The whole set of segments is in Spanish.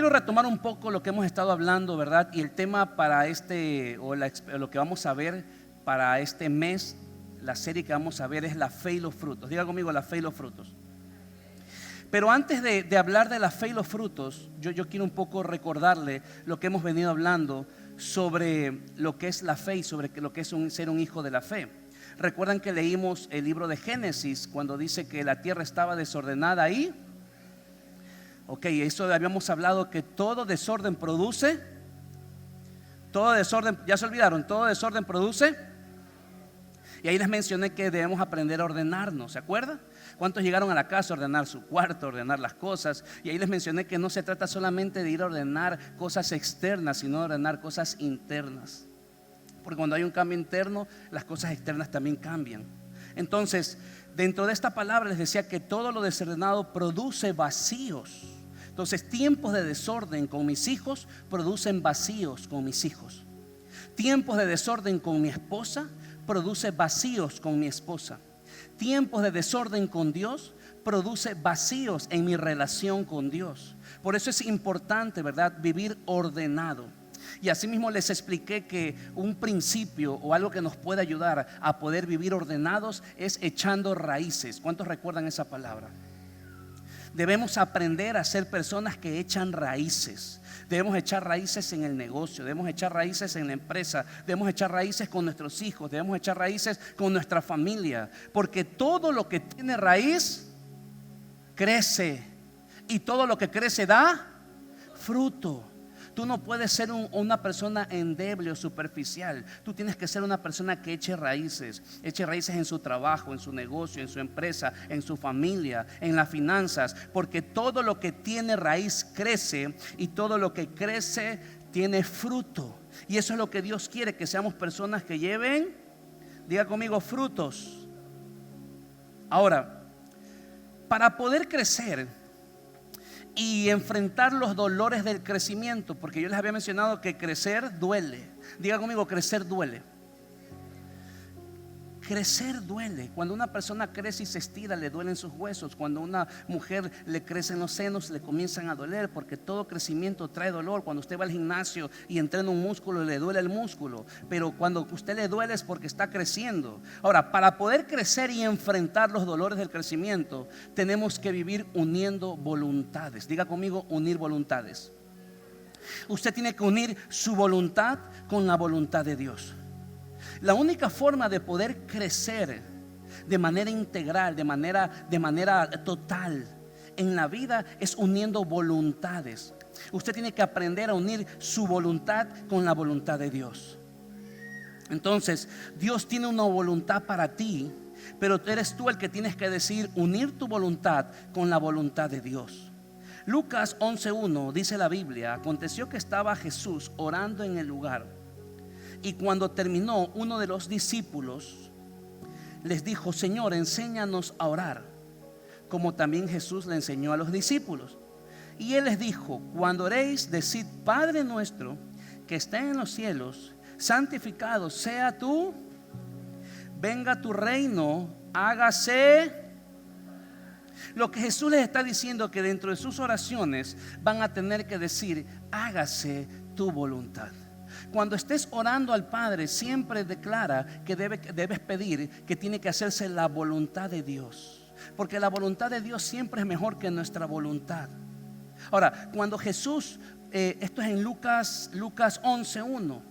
quiero retomar un poco lo que hemos estado hablando, ¿verdad? Y el tema para lo que vamos a ver para este mes, la serie que vamos a ver es la fe y los frutos. Diga conmigo, la fe y los frutos. Pero antes de hablar de la fe y los frutos, yo quiero un poco recordarle lo que hemos venido hablando sobre lo que es la fe y sobre lo que es ser un hijo de la fe. Recuerdan que leímos el libro de Génesis cuando dice que la tierra estaba desordenada ahí. Ok, eso habíamos hablado, que todo desorden produce. Todo desorden, ya se olvidaron, todo desorden produce. Y ahí les mencioné que debemos aprender a ordenarnos, ¿se acuerdan? ¿Cuántos llegaron a la casa a ordenar su cuarto, a ordenar las cosas? Y ahí les mencioné que no se trata solamente de ir a ordenar cosas externas, sino de ordenar cosas internas. Porque cuando hay un cambio interno, las cosas externas también cambian. Entonces, dentro de esta palabra les decía que todo lo desordenado produce vacíos. Entonces, tiempos de desorden con mis hijos producen vacíos con mis hijos. Tiempos de desorden con mi esposa produce vacíos con mi esposa. Tiempos de desorden con Dios produce vacíos en mi relación con Dios. Por eso es importante, ¿verdad?, vivir ordenado. Y asimismo les expliqué que un principio o algo que nos puede ayudar a poder vivir ordenados es echando raíces. ¿Cuántos recuerdan esa palabra? Debemos aprender a ser personas que echan raíces. Debemos echar raíces en el negocio, debemos echar raíces en la empresa, debemos echar raíces con nuestros hijos, debemos echar raíces con nuestra familia. Porque todo lo que tiene raíz crece, y todo lo que crece da fruto. Tú no puedes ser una persona endeble o superficial. Tú tienes que ser una persona que eche raíces en su trabajo, en su negocio, en su empresa, en su familia, en las finanzas. Porque todo lo que tiene raíz crece, y todo lo que crece tiene fruto. Y eso es lo que Dios quiere, que seamos personas que lleven, diga conmigo, frutos. Ahora, para poder crecer y enfrentar los dolores del crecimiento, porque yo les había mencionado que crecer duele. Diga conmigo, crecer duele. Crecer duele. Cuando una persona crece y se estira, le duelen sus huesos. Cuando a una mujer le crecen los senos, le comienzan a doler, porque todo crecimiento trae dolor. Cuando usted va al gimnasio y entrena un músculo, le duele el músculo, pero cuando a usted le duele es porque está creciendo. Ahora, para poder crecer y enfrentar los dolores del crecimiento, tenemos que vivir uniendo voluntades. Diga conmigo, unir voluntades. Usted tiene que unir su voluntad con la voluntad de Dios. La única forma de poder crecer de manera integral, de manera total en la vida, es uniendo voluntades. Usted tiene que aprender a unir su voluntad con la voluntad de Dios. Entonces, Dios tiene una voluntad para ti, pero eres tú el que tienes que decidir unir tu voluntad con la voluntad de Dios. Lucas 11:1 dice la Biblia: aconteció que estaba Jesús orando en el lugar, y cuando terminó, uno de los discípulos les dijo: Señor, enséñanos a orar, como también Jesús le enseñó a los discípulos. Y él les dijo: cuando oréis, decid: Padre nuestro que está en los cielos, santificado sea tú, venga tu reino, hágase. Lo que Jesús les está diciendo, que dentro de sus oraciones van a tener que decir: hágase tu voluntad. Cuando estés orando al Padre, siempre declara que debes pedir que tiene que hacerse la voluntad de Dios, porque la voluntad de Dios siempre es mejor que nuestra voluntad. Ahora, cuando Jesús, esto es en Lucas 11:1,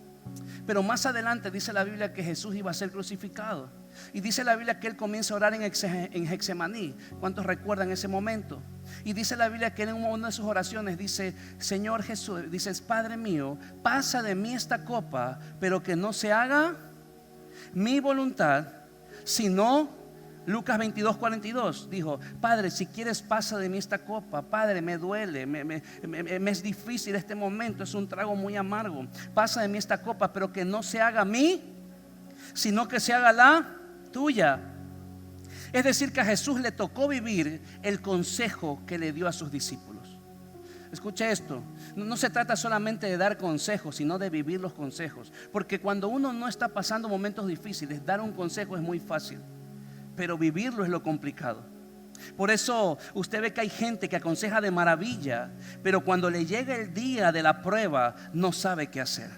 pero más adelante dice la Biblia que Jesús iba a ser crucificado, y dice la Biblia que él comienza a orar en Getsemaní. ¿Cuántos recuerdan ese momento? Y dice la Biblia que en una de sus oraciones dice: Señor Jesús, dices: Padre mío, pasa de mí esta copa, pero que no se haga mi voluntad, sino, Lucas 22:42, dijo: Padre, si quieres, pasa de mí esta copa. Padre, me duele, me es difícil este momento, es un trago muy amargo. Pasa de mí esta copa, pero que no se haga mí, sino que se haga la tuya. Es decir, que a Jesús le tocó vivir el consejo que le dio a sus discípulos. Escuche esto, no se trata solamente de dar consejos, sino de vivir los consejos. Porque cuando uno no está pasando momentos difíciles, dar un consejo es muy fácil, pero vivirlo es lo complicado. Por eso usted ve que hay gente que aconseja de maravilla, pero cuando le llega el día de la prueba no sabe qué hacer.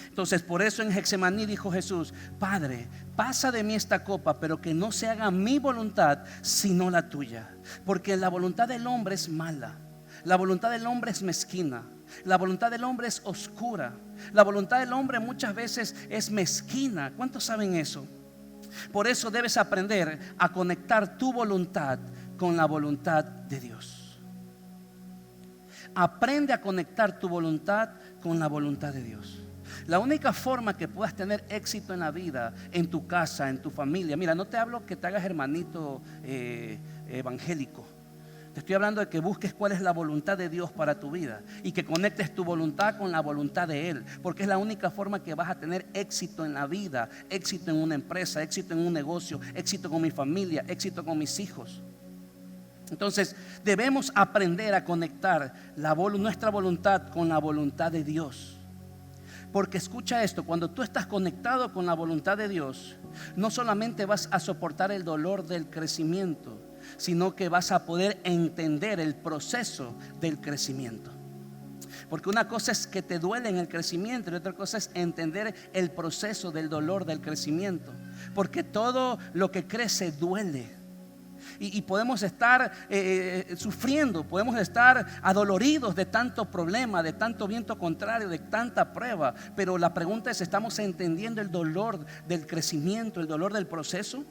Entonces por eso en Getsemaní dijo Jesús: Padre, pasa de mí esta copa, pero que no se haga mi voluntad sino la tuya. Porque la voluntad del hombre es mala, la voluntad del hombre es mezquina, la voluntad del hombre es oscura, la voluntad del hombre muchas veces es mezquina. ¿Cuántos saben eso? Por eso debes aprender a conectar tu voluntad con la voluntad de Dios. Aprende a conectar tu voluntad con la voluntad de Dios. La única forma que puedas tener éxito en la vida, en tu casa, en tu familia. Mira, no te hablo que te hagas hermanito evangélico. Te estoy hablando de que busques cuál es la voluntad de Dios para tu vida y que conectes tu voluntad con la voluntad de Él, porque es la única forma que vas a tener éxito en la vida, éxito en una empresa, éxito en un negocio, éxito con mi familia, éxito con mis hijos. Entonces debemos aprender a conectar nuestra voluntad con la voluntad de Dios. Porque escucha esto, cuando tú estás conectado con la voluntad de Dios, no solamente vas a soportar el dolor del crecimiento, sino que vas a poder entender el proceso del crecimiento. Porque una cosa es que te duele en el crecimiento y otra cosa es entender el proceso del dolor del crecimiento. Porque todo lo que crece duele. Y podemos estar sufriendo, podemos estar adoloridos de tanto problema, de tanto viento contrario, de tanta prueba. Pero la pregunta es: ¿estamos entendiendo el dolor del crecimiento, el dolor del proceso?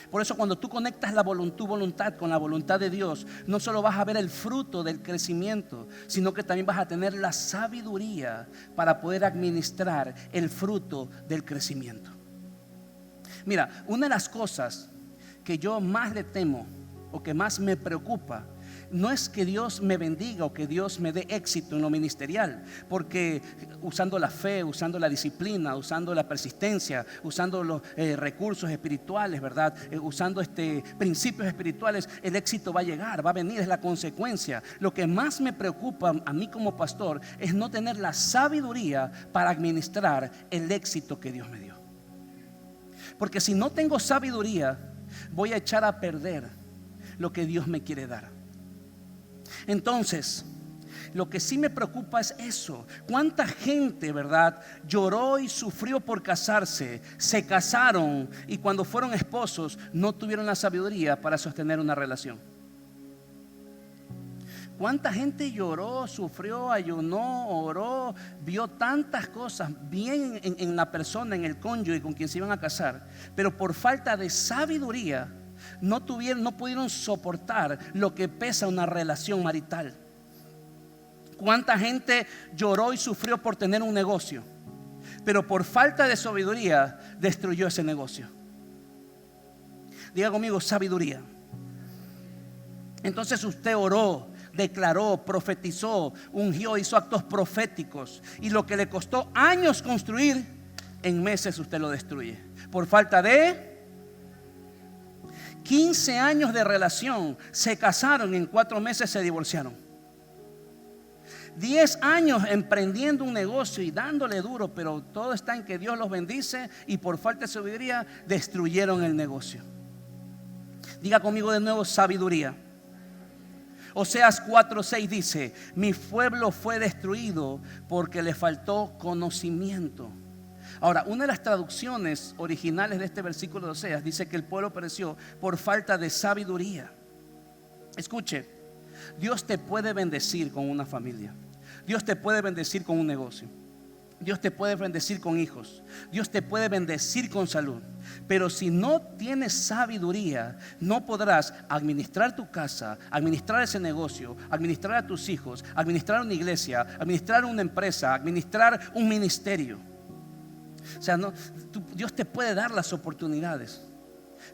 Por eso cuando tú conectas tu voluntad con la voluntad de Dios, no solo vas a ver el fruto del crecimiento, sino que también vas a tener la sabiduría para poder administrar el fruto del crecimiento. Mira, una de las cosas que yo más le temo o que más me preocupa no es que Dios me bendiga o que Dios me dé éxito en lo ministerial, porque usando la fe, usando la disciplina, usando la persistencia, usando los recursos espirituales, ¿verdad? Usando principios espirituales, el éxito va a llegar, va a venir, es la consecuencia. Lo que más me preocupa a mí como pastor es no tener la sabiduría para administrar el éxito que Dios me dio. Porque si no tengo sabiduría, voy a echar a perder lo que Dios me quiere dar. Entonces, lo que sí me preocupa es eso. ¿Cuánta gente, verdad, lloró y sufrió por casarse? Se casaron y cuando fueron esposos no tuvieron la sabiduría para sostener una relación. ¿Cuánta gente lloró, sufrió, ayunó, oró, vio tantas cosas bien en la persona, en el cónyuge con quien se iban a casar, pero por falta de sabiduría no pudieron soportar lo que pesa una relación marital? ¿Cuánta gente lloró y sufrió por tener un negocio, pero por falta de sabiduría destruyó ese negocio? Diga conmigo: sabiduría. Entonces usted oró, declaró, profetizó, ungió, hizo actos proféticos, y lo que le costó años construir, en meses usted lo destruye por falta de 15 años de relación. Se casaron y en 4 meses se divorciaron. 10 años emprendiendo un negocio y dándole duro, pero todo está en que Dios los bendice, y por falta de sabiduría destruyeron el negocio. Diga conmigo de nuevo: sabiduría. Oseas 4:6 dice: mi pueblo fue destruido porque le faltó conocimiento. Ahora, una de las traducciones originales de este versículo de Oseas dice que el pueblo pereció por falta de sabiduría. Escuche, Dios te puede bendecir con una familia, Dios te puede bendecir con un negocio, Dios te puede bendecir con hijos, Dios te puede bendecir con salud, pero si no tienes sabiduría, no podrás administrar tu casa, administrar ese negocio, administrar a tus hijos, administrar una iglesia, administrar una empresa, administrar un ministerio. O sea, Dios te puede dar las oportunidades,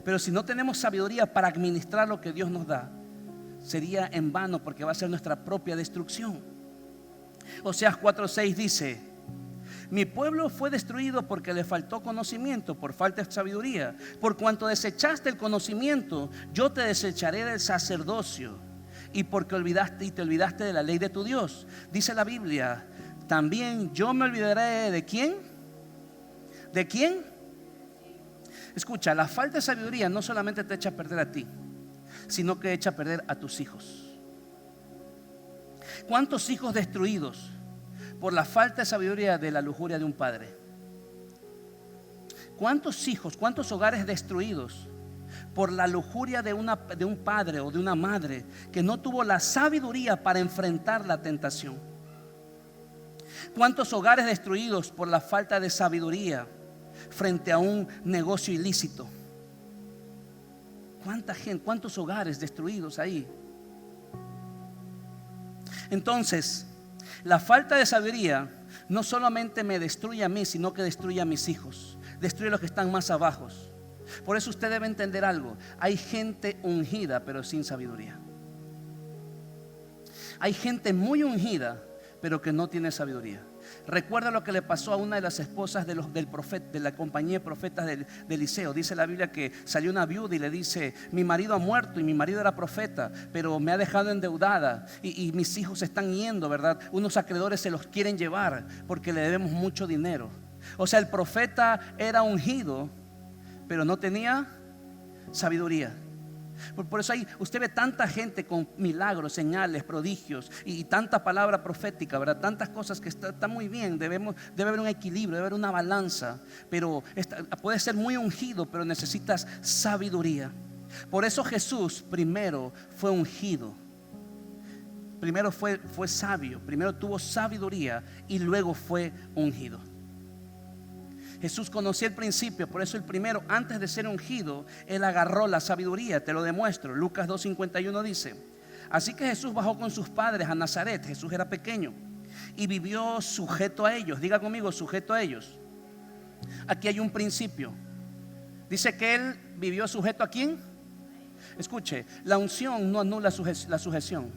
pero si no tenemos sabiduría para administrar lo que Dios nos da, sería en vano, porque va a ser nuestra propia destrucción. Oseas 4:6 dice: mi pueblo fue destruido porque le faltó conocimiento, por falta de sabiduría. Por cuanto desechaste el conocimiento, yo te desecharé del sacerdocio, y porque te olvidaste de la ley de tu Dios. Dice la Biblia: también yo me olvidaré de ¿quién? ¿De quién? Escucha, la falta de sabiduría no solamente te echa a perder a ti, sino que echa a perder a tus hijos. ¿Cuántos hijos destruidos por la falta de sabiduría de la lujuria de un padre? ¿Cuántos hijos, cuántos hogares destruidos por la lujuria de un padre o de una madre que no tuvo la sabiduría para enfrentar la tentación? ¿Cuántos hogares destruidos por la falta de sabiduría frente a un negocio ilícito? ¿Cuánta gente, cuántos hogares destruidos ahí? Entonces, la falta de sabiduría no solamente me destruye a mí, sino que destruye a mis hijos, destruye a los que están más abajo. Por eso usted debe entender algo: hay gente ungida pero sin sabiduría. Hay gente muy ungida pero que no tiene sabiduría. Recuerda lo que le pasó a una de las esposas del profeta, de la compañía de profetas de Eliseo. Dice la Biblia que salió una viuda y le dice: mi marido ha muerto y mi marido era profeta, pero me ha dejado endeudada y mis hijos se están yendo, ¿verdad? Unos acreedores se los quieren llevar porque le debemos mucho dinero. O sea, el profeta era ungido, pero no tenía sabiduría. Por eso ahí usted ve tanta gente con milagros, señales, prodigios y tanta palabra profética, ¿verdad? Tantas cosas que está muy bien. Debe haber un equilibrio, debe haber una balanza. Pero puede ser muy ungido, pero necesitas sabiduría. Por eso Jesús primero fue ungido. Primero fue sabio. Primero tuvo sabiduría y luego fue ungido. Jesús conocía el principio, por eso el primero, antes de ser ungido, Él agarró la sabiduría. Te lo demuestro. Lucas 2:51 dice: así que Jesús bajó con sus padres a Nazaret. Jesús era pequeño y vivió sujeto a ellos. Diga conmigo, sujeto a ellos. Aquí hay un principio. Dice que Él vivió sujeto ¿a quién? Escuche, la unción no anula la sujeción.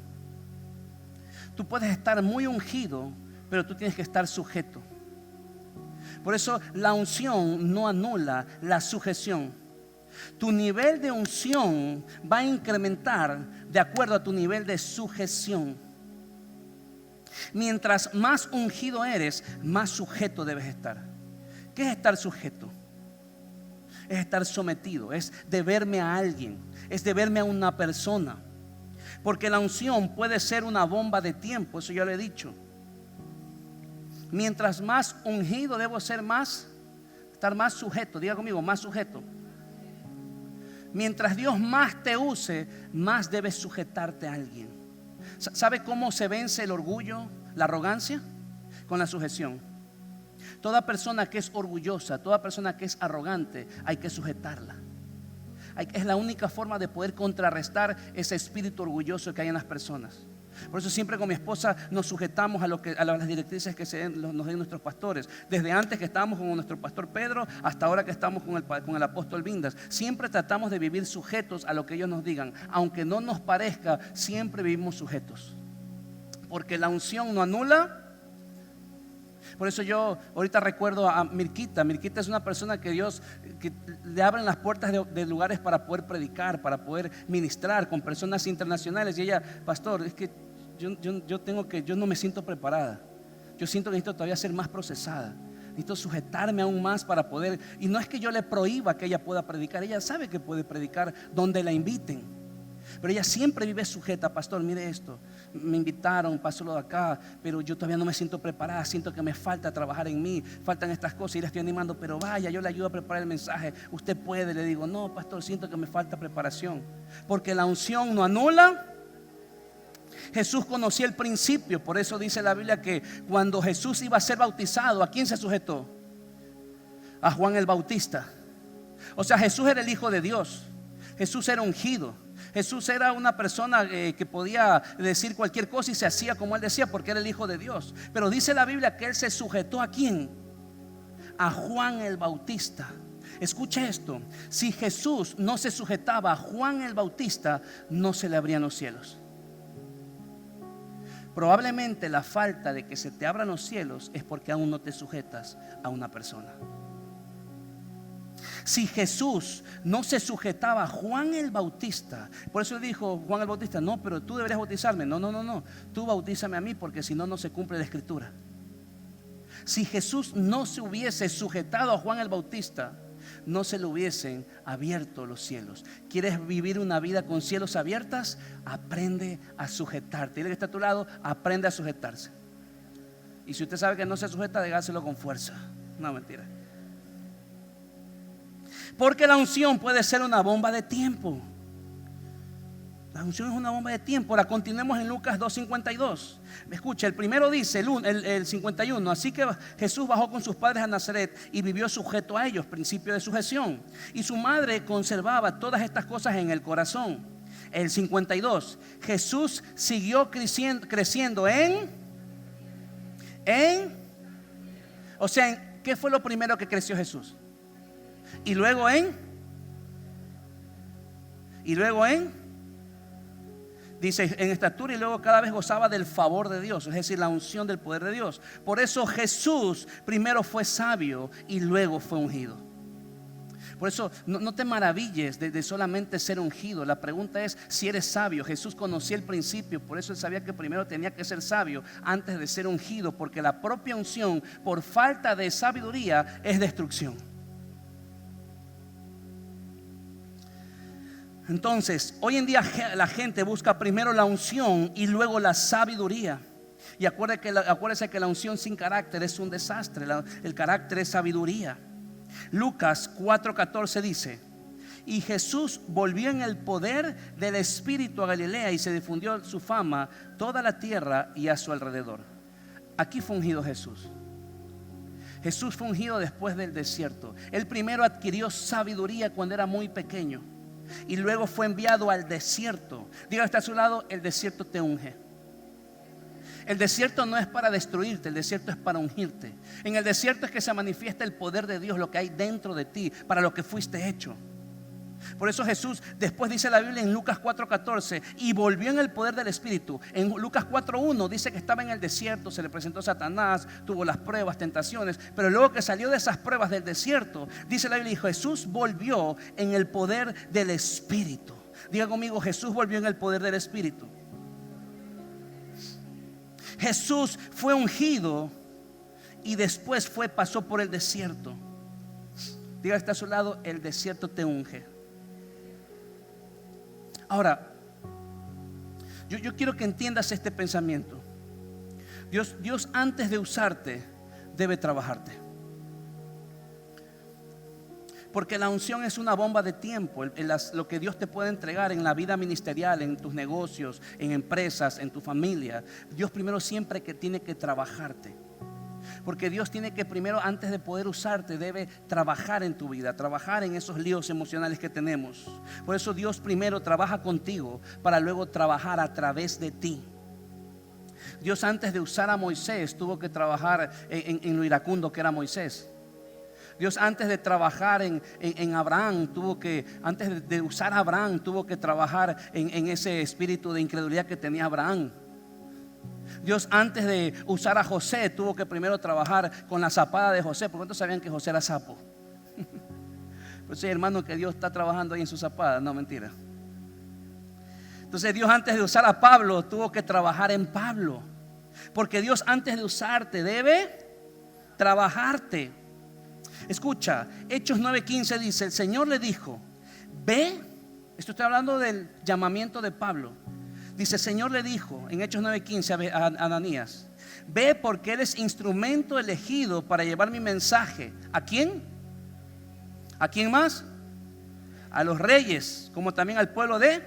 Tú puedes estar muy ungido, pero tú tienes que estar sujeto. Por eso la unción no anula la sujeción. Tu nivel de unción va a incrementar de acuerdo a tu nivel de sujeción. Mientras más ungido eres, más sujeto debes estar. ¿Qué es estar sujeto? Es estar sometido, es deberme a alguien, es deberme a una persona. Porque la unción puede ser una bomba de tiempo, eso ya lo he dicho. Mientras más ungido debo ser, estar más sujeto. Diga conmigo, más sujeto. Mientras Dios más te use, más debes sujetarte a alguien. ¿Sabe cómo se vence el orgullo, la arrogancia? Con la sujeción. Toda persona que es orgullosa, toda persona que es arrogante, hay que sujetarla. Es la única forma de poder contrarrestar ese espíritu orgulloso que hay en las personas. Por eso siempre con mi esposa nos sujetamos a las directrices que nos den nuestros pastores. Desde antes que estábamos con nuestro pastor Pedro hasta ahora que estamos con el apóstol Vindas. Siempre tratamos de vivir sujetos a lo que ellos nos digan. Aunque no nos parezca, siempre vivimos sujetos. Porque la unción no anula. Por eso yo ahorita recuerdo a Mirquita. Mirquita es una persona que Dios que le abren las puertas de lugares para poder predicar, para poder ministrar con personas internacionales. Y ella: pastor, es que yo no me siento preparada. Yo siento que necesito todavía ser más procesada. Necesito sujetarme aún más para poder. Y no es que yo le prohíba que ella pueda predicar. Ella sabe que puede predicar donde la inviten. Pero ella siempre vive sujeta. Pastor, mire esto, me invitaron, pásalo de acá, pero yo todavía no me siento preparada. Siento que me falta trabajar en mí, faltan estas cosas y la estoy animando. Pero vaya, yo le ayudo a preparar el mensaje. Usted puede. Le digo: no, pastor, siento que me falta preparación. Porque la unción no anula. Jesús conocía el principio. Por eso dice la Biblia que cuando Jesús iba a ser bautizado, ¿a quién se sujetó? A Juan el Bautista. O sea, Jesús era el Hijo de Dios. Jesús era ungido. Jesús era una persona que podía decir cualquier cosa y se hacía como él decía, porque era el Hijo de Dios. Pero dice la Biblia que él se sujetó ¿a quién? A Juan el Bautista. Escucha esto: si Jesús no se sujetaba a Juan el Bautista, no se le abrían los cielos. Probablemente la falta de que se te abran los cielos es porque aún no te sujetas a una persona. Si Jesús no se sujetaba a Juan el Bautista, por eso le dijo Juan el Bautista: no, pero tú deberías bautizarme. No, tú bautízame a mí, porque si no, no se cumple la escritura. Si Jesús no se hubiese sujetado a Juan el Bautista, no se le hubiesen abierto los cielos. ¿Quieres vivir una vida con cielos abiertas? Aprende a sujetarte. Dile que está a tu lado, aprende a sujetarse. Y si usted sabe que no se sujeta, dígaselo con fuerza. No, mentira. Porque la unción puede ser una bomba de tiempo. La unción es una bomba de tiempo. Ahora continuemos en Lucas 2:52. Escucha, el primero dice, el 51. Así que Jesús bajó con sus padres a Nazaret y vivió sujeto a ellos, principio de sujeción. Y su madre conservaba todas estas cosas en el corazón. El 52. Jesús siguió creciendo o sea, ¿qué fue lo primero que creció Jesús? Y luego dice en estatura, y luego cada vez gozaba del favor de Dios, es decir, la unción del poder de Dios. Por eso Jesús primero fue sabio y luego fue ungido. Por eso no te maravilles de solamente ser ungido. La pregunta es si eres sabio. Jesús conocía el principio, por eso él sabía que primero tenía que ser sabio antes de ser ungido, porque la propia unción por falta de sabiduría es destrucción. Entonces, hoy en día la gente busca primero la unción y luego la sabiduría. Y acuérdese que la unción sin carácter es un desastre. El carácter es sabiduría. Lucas 4:14 dice: y Jesús volvió en el poder del Espíritu a Galilea y se difundió su fama toda la tierra y a su alrededor. Aquí fue ungido Jesús. Jesús fue ungido después del desierto. Él primero adquirió sabiduría cuando era muy pequeño y luego fue enviado al desierto. Diga, está a su lado, el desierto te unge. El desierto no es para destruirte, el desierto es para ungirte. En el desierto es que se manifiesta el poder de Dios, lo que hay dentro de ti, para lo que fuiste hecho. Por eso Jesús después dice la Biblia en Lucas 4:14, y volvió en el poder del Espíritu. En Lucas 4:1 dice que estaba en el desierto, se le presentó Satanás, tuvo las pruebas, tentaciones, pero luego que salió de esas pruebas del desierto, dice la Biblia, y Jesús volvió en el poder del Espíritu. Diga conmigo, Jesús volvió en el poder del Espíritu. Jesús fue ungido y después pasó por el desierto. Diga, está a su lado, el desierto te unge. Ahora, yo quiero que entiendas este pensamiento. Dios antes de usarte debe trabajarte. Porque la unción es una bomba de tiempo. Lo que Dios te puede entregar en la vida ministerial, en tus negocios, en empresas, en tu familia, Dios primero siempre que tiene que trabajarte. Porque Dios tiene que primero, antes de poder usarte, debe trabajar en tu vida, trabajar en esos líos emocionales que tenemos. Por eso Dios primero trabaja contigo para luego trabajar a través de ti. Dios antes de usar a Moisés tuvo que trabajar en lo iracundo que era Moisés. Dios antes de trabajar en Abraham antes de usar a Abraham tuvo que trabajar en ese espíritu de incredulidad que tenía Abraham. Dios antes de usar a José tuvo que primero trabajar con la zapada de José. ¿Por cuántos sabían que José era sapo? Pues hermano, que Dios está trabajando ahí en su zapada. No, mentira. Entonces Dios antes de usar a Pablo tuvo que trabajar en Pablo. Porque Dios antes de usarte debe trabajarte. Escucha, Hechos 9:15 dice: el Señor le dijo, ve. Esto estoy hablando del llamamiento de Pablo. Dice, el Señor le dijo en Hechos 9:15 a Ananías, ve, porque eres instrumento elegido para llevar mi mensaje. ¿A quién? ¿A quién más? A los reyes, como también al pueblo de...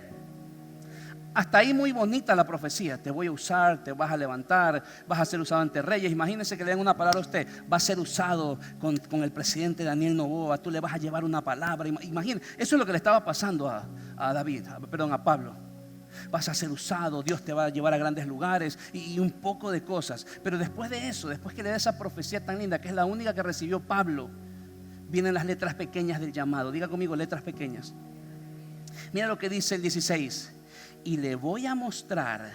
Hasta ahí muy bonita la profecía. Te voy a usar, te vas a levantar, vas a ser usado ante reyes. Imagínense que le den una palabra a usted. Va a ser usado con el presidente Daniel Noboa. Tú le vas a llevar una palabra. Imagínense, eso es lo que le estaba pasando a Pablo. Vas a ser usado, Dios te va a llevar a grandes lugares y un poco de cosas. Pero después de eso, después que le da esa profecía tan linda, que es la única que recibió Pablo, vienen las letras pequeñas del llamado. Diga conmigo, letras pequeñas. Mira lo que dice el 16. Y le voy a mostrar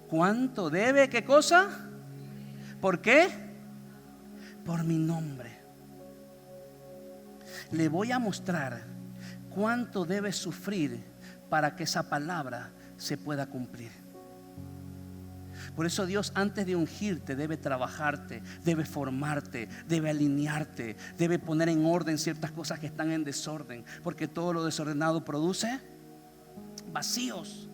cuánto debe, ¿qué cosa? ¿Por qué? Por mi nombre. Le voy a mostrar cuánto debe sufrir para que esa palabra se pueda cumplir. Por eso Dios, antes de ungirte, debe trabajarte, debe formarte, debe alinearte, debe poner en orden ciertas cosas que están en desorden, porque todo lo desordenado produce vacíos.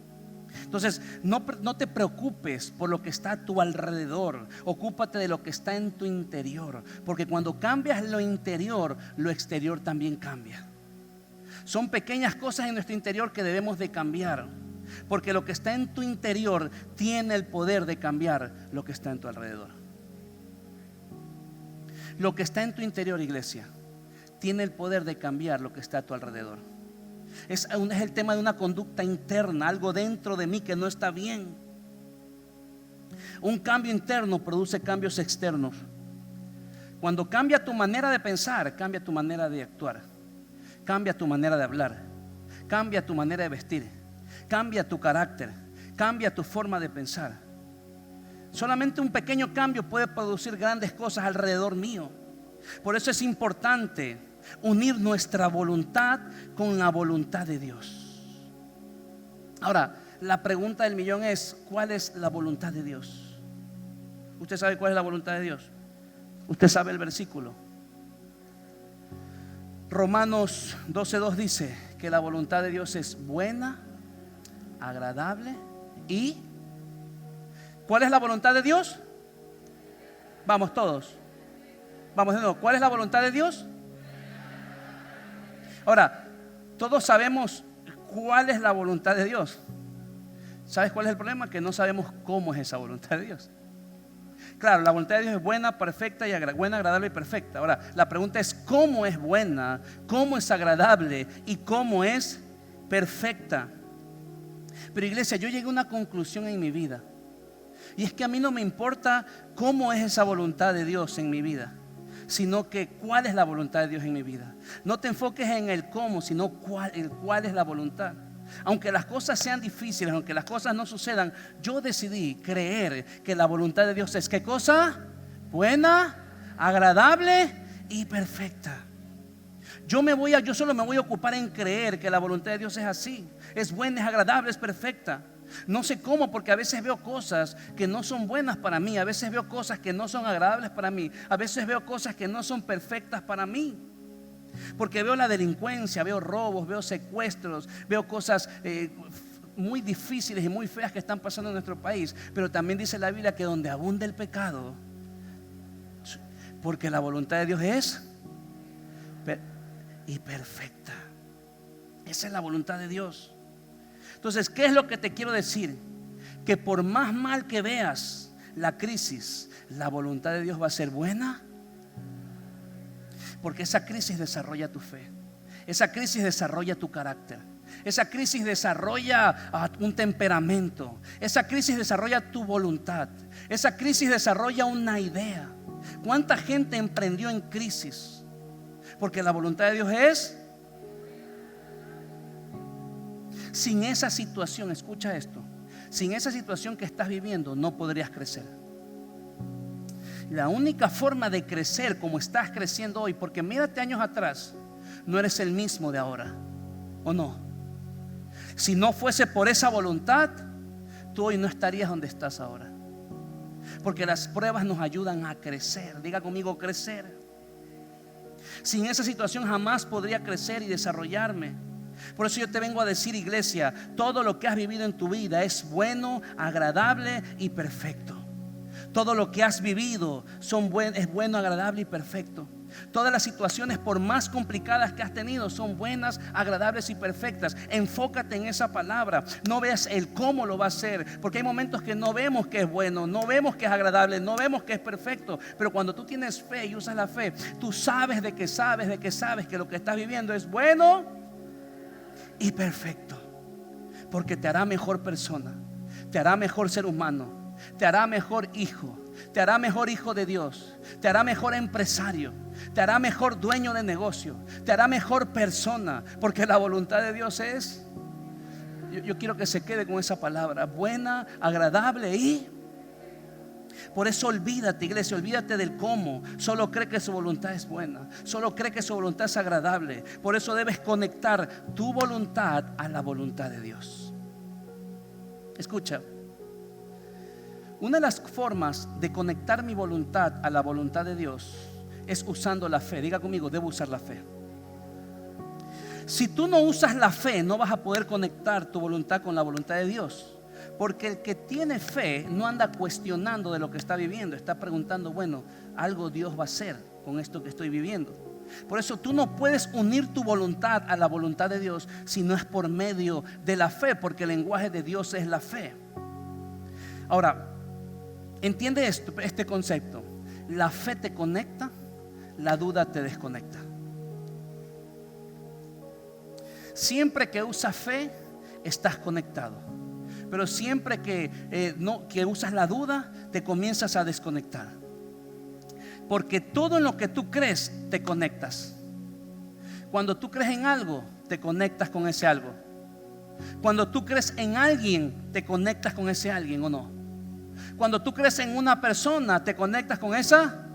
Entonces no te preocupes por lo que está a tu alrededor, ocúpate de lo que está en tu interior, porque cuando cambias lo interior, lo exterior también cambia. Son pequeñas cosas en nuestro interior que debemos de cambiar, porque lo que está en tu interior tiene el poder de cambiar lo que está en tu alrededor. Lo que está en tu interior, iglesia, tiene el poder de cambiar lo que está a tu alrededor. Es el tema de una conducta interna, algo dentro de mí que no está bien. Un cambio interno produce cambios externos. Cuando cambia tu manera de pensar, cambia tu manera de actuar, cambia tu manera de hablar, cambia tu manera de vestir, cambia tu carácter, cambia tu forma de pensar. Solamente un pequeño cambio puede producir grandes cosas alrededor mío. Por eso es importante unir nuestra voluntad con la voluntad de Dios. Ahora, la pregunta del millón es: ¿cuál es la voluntad de Dios? ¿Usted sabe cuál es la voluntad de Dios? ¿Usted sabe el versículo? Romanos 12:2 dice que la voluntad de Dios es buena, agradable y... ¿cuál es la voluntad de Dios? Vamos todos. Vamos de nuevo. ¿Cuál es la voluntad de Dios? Ahora, todos sabemos cuál es la voluntad de Dios. ¿Sabes cuál es el problema? Que no sabemos cómo es esa voluntad de Dios. Claro, la voluntad de Dios es buena, perfecta y buena, agradable y perfecta. Ahora, la pregunta es: ¿cómo es buena? ¿Cómo es agradable? ¿Y cómo es perfecta? Pero iglesia, yo llegué a una conclusión en mi vida, y es que a mí no me importa cómo es esa voluntad de Dios en mi vida, sino que cuál es la voluntad de Dios en mi vida. No te enfoques en el cómo, sino cuál es la voluntad. Aunque las cosas sean difíciles, aunque las cosas no sucedan, yo decidí creer que la voluntad de Dios es ¿qué cosa? Buena, agradable y perfecta. Yo solo me voy a ocupar en creer que la voluntad de Dios es así. Es buena, es agradable, es perfecta. No sé cómo, porque a veces veo cosas que no son buenas para mí, a veces veo cosas que no son agradables para mí, a veces veo cosas que no son perfectas para mí. Porque veo la delincuencia, veo robos, veo secuestros, veo cosas muy difíciles y muy feas que están pasando en nuestro país. Pero también dice la Biblia que donde abunda el pecado, porque la voluntad de Dios es y perfecta. Esa es la voluntad de Dios. Entonces, ¿qué es lo que te quiero decir? Que por más mal que veas la crisis, la voluntad de Dios va a ser buena, porque esa crisis desarrolla tu fe, esa crisis desarrolla tu carácter, esa crisis desarrolla un temperamento, esa crisis desarrolla tu voluntad, esa crisis desarrolla una idea. ¿Cuánta gente emprendió en crisis? Porque la voluntad de Dios es... Sin esa situación, escucha esto, sin esa situación que estás viviendo no podrías crecer. La única forma de crecer como estás creciendo hoy, porque mírate años atrás, no eres el mismo de ahora, ¿o no? Si no fuese por esa voluntad, tú hoy no estarías donde estás ahora. Porque las pruebas nos ayudan a crecer. Diga conmigo, crecer. Sin esa situación jamás podría crecer y desarrollarme. Por eso yo te vengo a decir, iglesia, todo lo que has vivido en tu vida es bueno, agradable y perfecto. Todo lo que has vivido es bueno, agradable y perfecto. Todas las situaciones, por más complicadas que has tenido, son buenas, agradables y perfectas. Enfócate en esa palabra. No veas el cómo lo va a hacer, porque hay momentos que no vemos que es bueno, no vemos que es agradable, no vemos que es perfecto. Pero cuando tú tienes fe y usas la fe, tú sabes que lo que estás viviendo es bueno y perfecto, porque te hará mejor persona, te hará mejor ser humano, te hará mejor hijo, te hará mejor hijo de Dios, te hará mejor empresario, te hará mejor dueño de negocio, te hará mejor persona, porque la voluntad de Dios es, yo quiero que se quede con esa palabra, buena, agradable y... Por eso olvídate, iglesia, olvídate del cómo. Solo cree que su voluntad es buena, solo cree que su voluntad es agradable. Por eso debes conectar tu voluntad a la voluntad de Dios. Escucha, Una de las formas de conectar mi voluntad a la voluntad de Dios es usando la fe. Diga conmigo, debo usar la fe. Si tú no usas la fe, no vas a poder conectar tu voluntad con la voluntad de Dios. Porque el que tiene fe no anda cuestionando de lo que está viviendo. Está preguntando, bueno, algo Dios va a hacer con esto que estoy viviendo. Por eso tú no puedes unir tu voluntad a la voluntad de Dios si no es por medio de la fe, porque el lenguaje de Dios es la fe. Ahora, entiende este concepto. La fe te conecta, la duda te desconecta. Siempre que usas fe, estás conectado. Pero siempre que usas la duda, te comienzas a desconectar. Porque todo en lo que tú crees, te conectas. Cuando tú crees en algo, te conectas con ese algo. Cuando tú crees en alguien, te conectas con ese alguien, ¿o no? Cuando tú crees en una persona, te conectas con esa.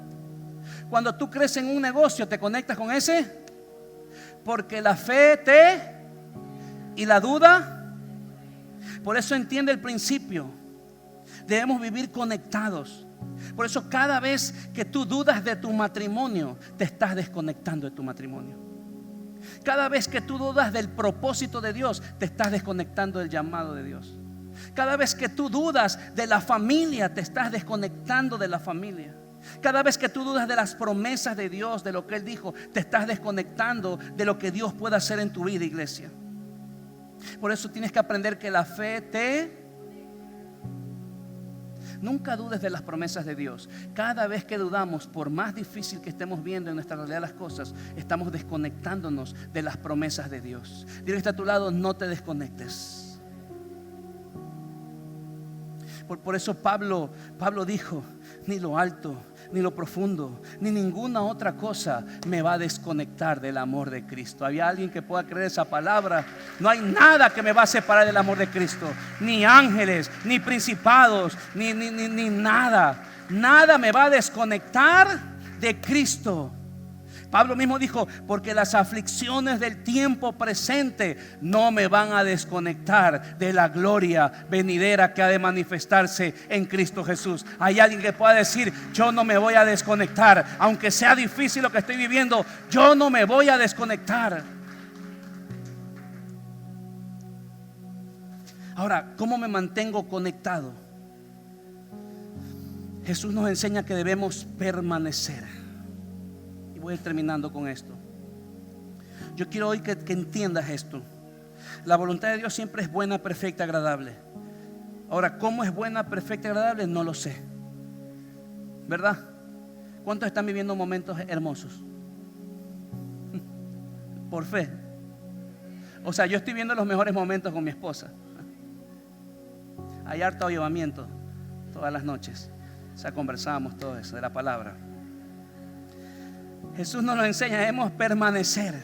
Cuando tú crees en un negocio, te conectas con ese. Porque la fe y la duda. Por eso entiende el principio. Debemos vivir conectados. Por eso cada vez que tú dudas de tu matrimonio, te estás desconectando de tu matrimonio. Cada vez que tú dudas del propósito de Dios, te estás desconectando del llamado de Dios. Cada vez que tú dudas de la familia, te estás desconectando de la familia. Cada vez que tú dudas de las promesas de Dios, de lo que Él dijo, te estás desconectando de lo que Dios puede hacer en tu vida, iglesia. Por eso tienes que aprender que la fe Nunca dudes de las promesas de Dios. Cada vez que dudamos, por más difícil que estemos viendo en nuestra realidad las cosas, estamos desconectándonos de las promesas de Dios. Dile que está a tu lado, no te desconectes. Por eso Pablo dijo, ni lo alto, ni lo profundo, ni ninguna otra cosa me va a desconectar del amor de Cristo. ¿Había alguien que pueda creer esa palabra? No hay nada que me va a separar del amor de Cristo. Ni ángeles, ni principados, ni nada. Nada me va a desconectar de Cristo. Pablo mismo dijo, porque las aflicciones del tiempo presente no me van a desconectar de la gloria venidera que ha de manifestarse en Cristo Jesús. Hay alguien que pueda decir, yo no me voy a desconectar, aunque sea difícil lo que estoy viviendo, yo no me voy a desconectar. Ahora, ¿cómo me mantengo conectado? Jesús nos enseña que debemos permanecer. Voy a ir terminando con esto. Yo quiero hoy que entiendas esto. La voluntad de Dios siempre es buena, perfecta, agradable. Ahora, ¿cómo es buena, perfecta, agradable? No lo sé, ¿verdad? ¿Cuántos están viviendo momentos hermosos? Por fe. O sea, yo estoy viendo los mejores momentos con mi esposa. Hay harto avivamiento todas las noches. O sea, conversábamos todo eso de la palabra. Jesús nos lo enseña, debemos permanecer.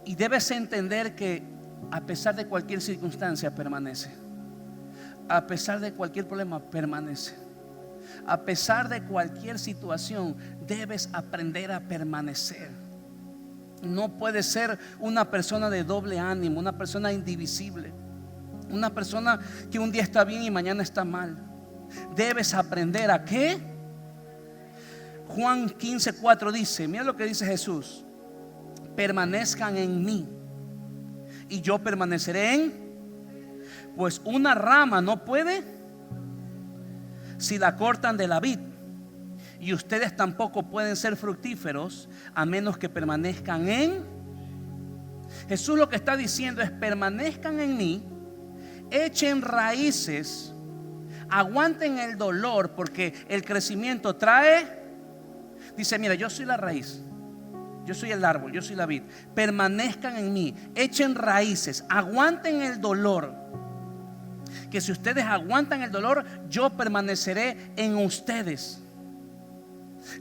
Y debes entender que a pesar de cualquier circunstancia, permanece. A pesar de cualquier problema, permanece. A pesar de cualquier situación, debes aprender a permanecer. No puedes ser una persona de doble ánimo, una persona indivisible, una persona que un día está bien y mañana está mal. Debes aprender a ¿qué? Juan 15:4 dice, mira lo que dice Jesús: permanezcan en mí y yo permaneceré en. Pues una rama no puede si la cortan de la vid, y ustedes tampoco pueden ser fructíferos a menos que permanezcan en. Jesús lo que está diciendo es: permanezcan en mí, echen raíces, aguanten el dolor, porque el crecimiento trae. Dice, mira, yo soy la raíz, yo soy el árbol, yo soy la vid. Permanezcan en mí, echen raíces, aguanten el dolor. Que si ustedes aguantan el dolor, yo permaneceré en ustedes.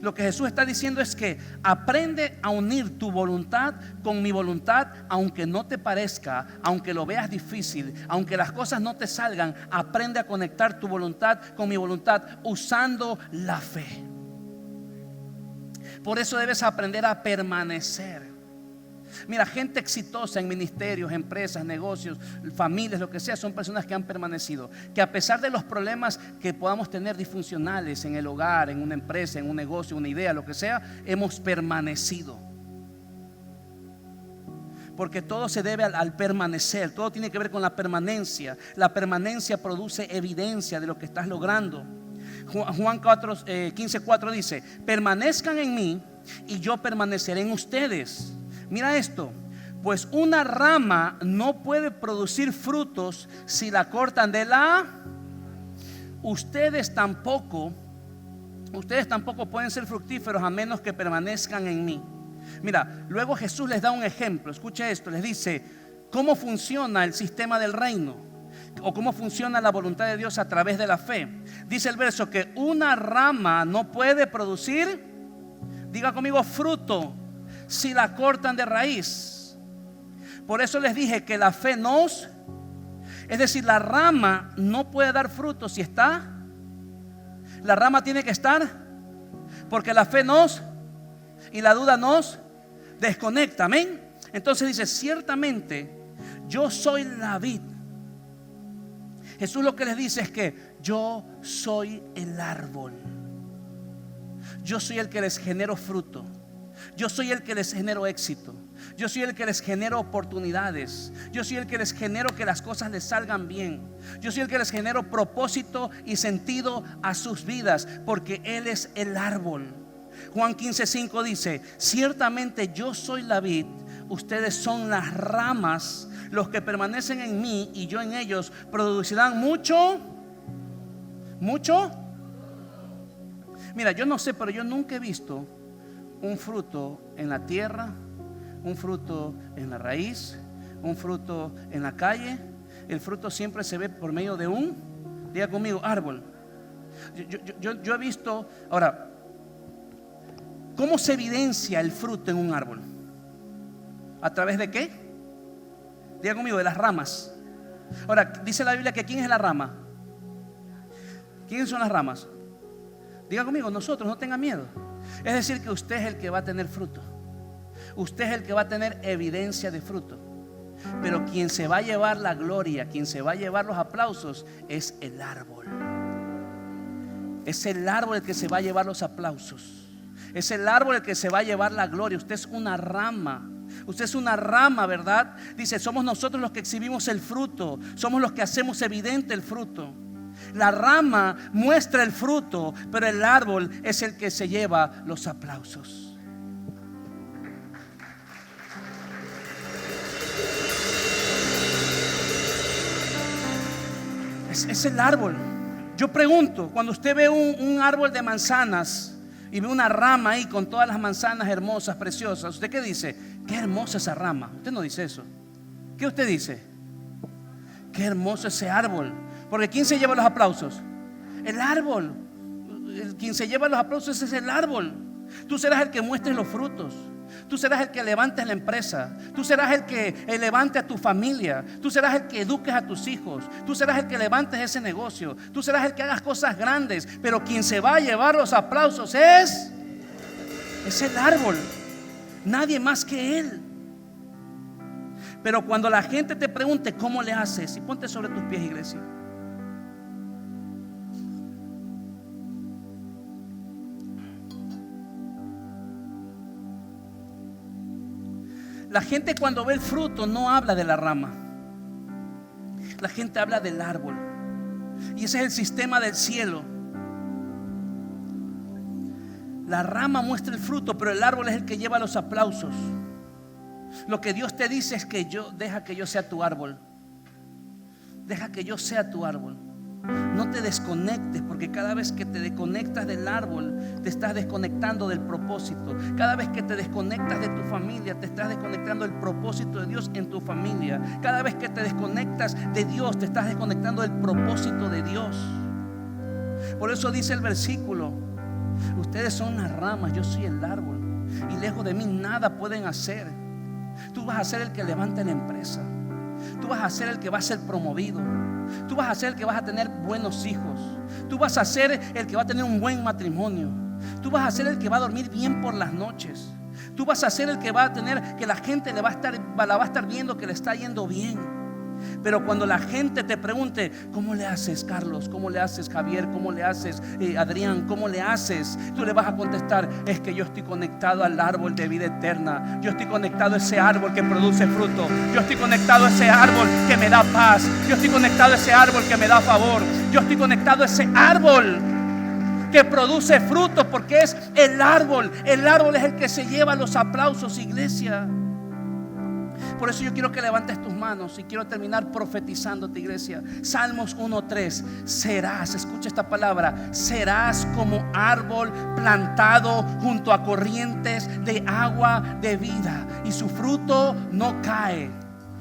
Lo que Jesús está diciendo es que aprende a unir tu voluntad con mi voluntad, aunque no te parezca, aunque lo veas difícil, aunque las cosas no te salgan. Aprende a conectar tu voluntad con mi voluntad usando la fe. Por eso debes aprender a permanecer. Mira, gente exitosa en ministerios, empresas, negocios, familias, lo que sea, son personas que han permanecido, que a pesar de los problemas que podamos tener disfuncionales en el hogar, en una empresa, en un negocio, una idea, lo que sea, hemos permanecido. Porque todo se debe al permanecer, todo tiene que ver con la permanencia. La permanencia produce evidencia de lo que estás logrando. Juan 15:4 dice: permanezcan en mí y yo permaneceré en ustedes. Mira esto: pues una rama no puede producir frutos si la cortan de la. Ustedes tampoco pueden ser fructíferos a menos que permanezcan en mí. Mira, luego Jesús les da un ejemplo. Escucha esto, les dice cómo funciona el sistema del reino, o cómo funciona la voluntad de Dios a través de la fe. Dice el verso que una rama no puede producir, diga conmigo, fruto si la cortan de raíz. Por eso les dije que la fe es decir, la rama no puede dar fruto si está. La rama tiene que estar, porque la fe y la duda nos desconecta. Amén. Entonces dice: ciertamente yo soy la vid. Jesús lo que les dice es que yo soy el árbol. Yo soy el que les genero fruto. Yo soy el que les genero éxito. Yo soy el que les genero oportunidades. Yo soy el que les genero que las cosas les salgan bien. Yo soy el que les genero propósito y sentido a sus vidas, porque Él es el árbol. Juan 15:5 dice: ciertamente yo soy la vid, ustedes son las ramas. Los que permanecen en mí y yo en ellos producirán mucho. Mira, yo no sé, pero yo nunca he visto un fruto en la tierra, un fruto en la raíz, un fruto en la calle. El fruto siempre se ve por medio de diga conmigo, árbol. Yo he visto. Ahora, ¿cómo se evidencia el fruto en un árbol? ¿A través de qué? Diga conmigo, de las ramas. Ahora, dice la Biblia que ¿quién es la rama? ¿Quiénes son las ramas? Diga conmigo, nosotros, no tenga miedo. Es decir, que usted es el que va a tener fruto. Usted es el que va a tener evidencia de fruto. Pero quien se va a llevar la gloria, quien se va a llevar los aplausos, es el árbol. Es el árbol el que se va a llevar los aplausos. Es el árbol el que se va a llevar la gloria. Usted es una rama. Usted es una rama, ¿verdad? Dice: somos nosotros los que exhibimos el fruto. Somos los que hacemos evidente el fruto. La rama muestra el fruto, pero el árbol es el que se lleva los aplausos. Es el árbol. Yo pregunto, cuando usted ve un árbol de manzanas y ve una rama ahí con todas las manzanas hermosas, preciosas, ¿usted qué dice? Qué hermosa esa rama. Usted no dice eso. ¿Qué usted dice? Qué hermoso ese árbol. Porque ¿quién se lleva los aplausos? El árbol. Quien se lleva los aplausos es el árbol. Tú serás el que muestre los frutos. Tú serás el que levantes la empresa. Tú serás el que levante a tu familia. Tú serás el que eduques a tus hijos. Tú serás el que levantes ese negocio. Tú serás el que hagas cosas grandes. Pero quien se va a llevar los aplausos es el árbol. Nadie más que Él. Pero cuando la gente te pregunte cómo le haces, y ponte sobre tus pies, iglesia. La gente cuando ve el fruto no habla de la rama. La gente habla del árbol. Y ese es el sistema del cielo. La rama muestra el fruto, pero el árbol es el que lleva los aplausos. Lo que Dios te dice es que deja que yo sea tu árbol. Deja que yo sea tu árbol. No te desconectes, porque cada vez que te desconectas del árbol, te estás desconectando del propósito. Cada vez que te desconectas de tu familia, te estás desconectando del propósito de Dios en tu familia. Cada vez que te desconectas de Dios, te estás desconectando del propósito de Dios. Por eso dice el versículo: ustedes son las ramas, yo soy el árbol, y lejos de mí nada pueden hacer. Tú vas a ser el que levante la empresa. Tú vas a ser el que va a ser promovido. Tú vas a ser el que vas a tener buenos hijos. Tú vas a ser el que va a tener un buen matrimonio. Tú vas a ser el que va a dormir bien por las noches. Tú vas a ser el que va a tener, que la gente la va a estar viendo que le está yendo bien. Pero cuando la gente te pregunte: ¿cómo le haces, Carlos? ¿Cómo le haces, Javier? ¿Cómo le haces, Adrián? ¿Cómo le haces? Tú le vas a contestar: es que yo estoy conectado al árbol de vida eterna. Yo estoy conectado a ese árbol que produce fruto. Yo estoy conectado a ese árbol que me da paz. Yo estoy conectado a ese árbol que me da favor. Yo estoy conectado a ese árbol que produce fruto, porque es el árbol. El árbol es el que se lleva los aplausos, iglesia. Por eso yo quiero que levantes tus manos y quiero terminar profetizándote, iglesia. Salmos 1:3. Serás, escucha esta palabra, serás como árbol plantado junto a corrientes de agua de vida, y su fruto no cae,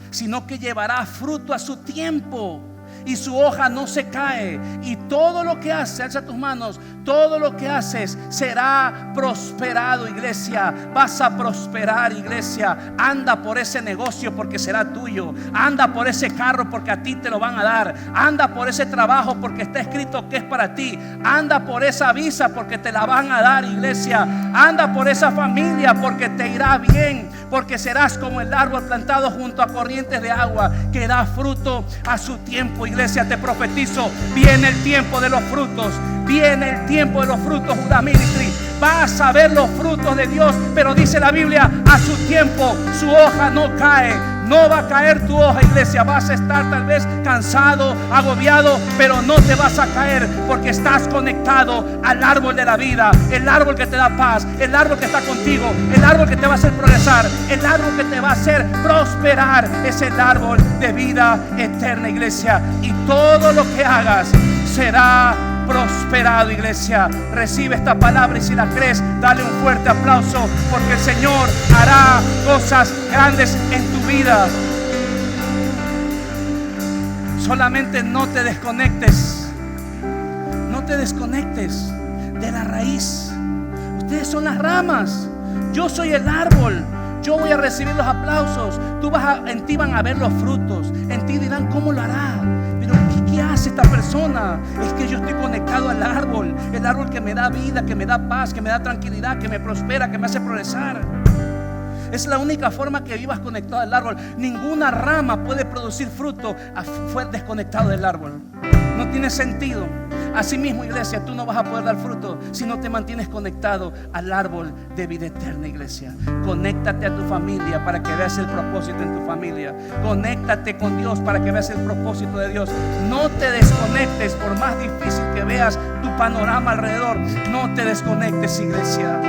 sino que llevará fruto a su tiempo, y su hoja no se cae, y todo lo que haces, alza tus manos, todo lo que haces será prosperado, iglesia. Vas a prosperar, iglesia. Anda por ese negocio porque será tuyo. Anda por ese carro porque a ti te lo van a dar. Anda por ese trabajo porque está escrito que es para ti. Anda por esa visa porque te la van a dar, iglesia. Anda por esa familia porque te irá bien, porque serás como el árbol plantado junto a corrientes de agua, que da fruto a su tiempo, iglesia. Te profetizo, viene el tiempo de los frutos. Viene el tiempo de los frutos, Judá Ministry. Vas a ver los frutos de Dios, pero dice la Biblia: a su tiempo su hoja no cae. No va a caer tu hoja, iglesia. Vas a estar tal vez cansado, agobiado, pero no te vas a caer, porque estás conectado al árbol de la vida, el árbol que te da paz, el árbol que está contigo, el árbol que te va a hacer progresar, el árbol que te va a hacer prosperar. Es el árbol de vida eterna, iglesia. Y todo lo que hagas será prosperado, iglesia. Recibe esta palabra, y si la crees, dale un fuerte aplauso, porque el Señor hará cosas grandes en tu vida. Solamente no te desconectes. No te desconectes de la raíz. Ustedes son las ramas, yo soy el árbol. Yo voy a recibir los aplausos. En ti van a ver los frutos. En ti dirán: ¿cómo lo hará? Pero ¿qué hace esta persona? Es que yo estoy conectado al árbol. El árbol que me da vida, que me da paz, que me da tranquilidad, que me prospera, que me hace progresar. Es la única forma que vivas conectado al árbol. Ninguna rama puede producir fruto fue desconectado del árbol. No tiene sentido. Asimismo, iglesia, tú no vas a poder dar fruto si no te mantienes conectado al árbol de vida eterna, iglesia. Conéctate a tu familia para que veas el propósito en tu familia. Conéctate con Dios para que veas el propósito de Dios. No te desconectes, por más difícil que veas tu panorama alrededor. No te desconectes, iglesia.